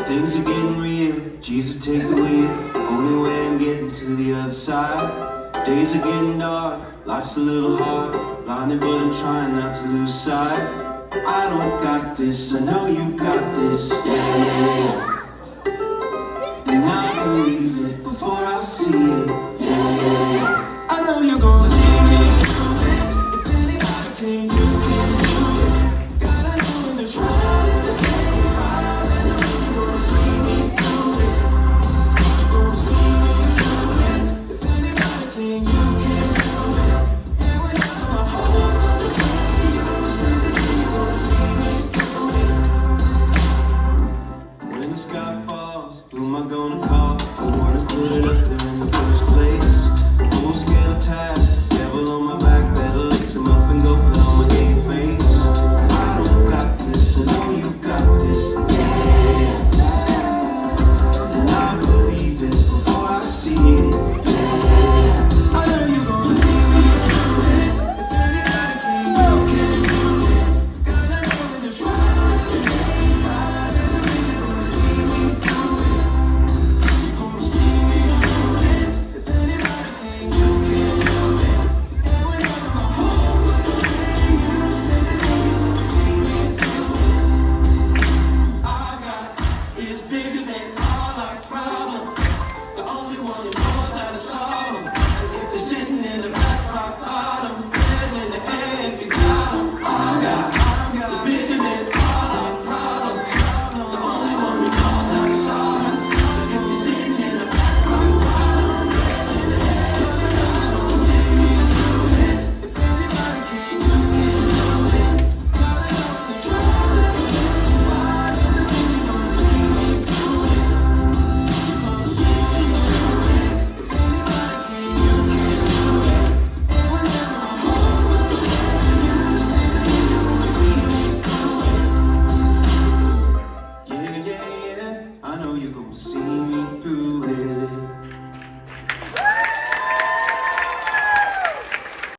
Things are getting real, Jesus take the wheel. Only way I'm getting to the other side. Days are getting dark, life's a little hard. Blinded but I'm trying not to lose sight. I don't got this, I know you got this, yeah. And I believe it before I see it, yeah. I know you're gonna see me through it. If anybody can, you can do it. Gotta know when to try and the pain cry. I know you're gonna see me through it. You're gonna see me through it. If anybody can, you can do it. And whenever my heart runs away, you said that you're gonna see me through it. When the sky falls, who am I gonna call? I wanna put it up there in the first place. Full scale attack, devil on my back, better lace him up and go put on my game face. I don't got this, I know you got this, yeah. And I believe it before I see it, yeah. I know you're gonna see me through it. If anybody can, you can do it. Gotta know when to try and make right. I know you're gonna see me through it. You're gonna see me through it. If anybody can, you can do it. And whenever my heart runs away, you said that you're gonna see me through it. I got is bigger than all our problems. The only one who knows how to solve them. So if you're sitting in the back rock bottom, prayers in the air if you got them. I got is bigger than all our problems. The only one who knows how to solve them. So if you're sitting in the back rock bottom, prayers in the air if you got them. See me through it. If anybody can, you can do it. Gotta know when to try and make right. I know you're gonna see me through it. You're gonna see me through it. If anybody can, you can do it. And whenever my heart runs away, you say that you're gonna see me through it. Yeah, yeah, yeah. I know you're gonna see me through it.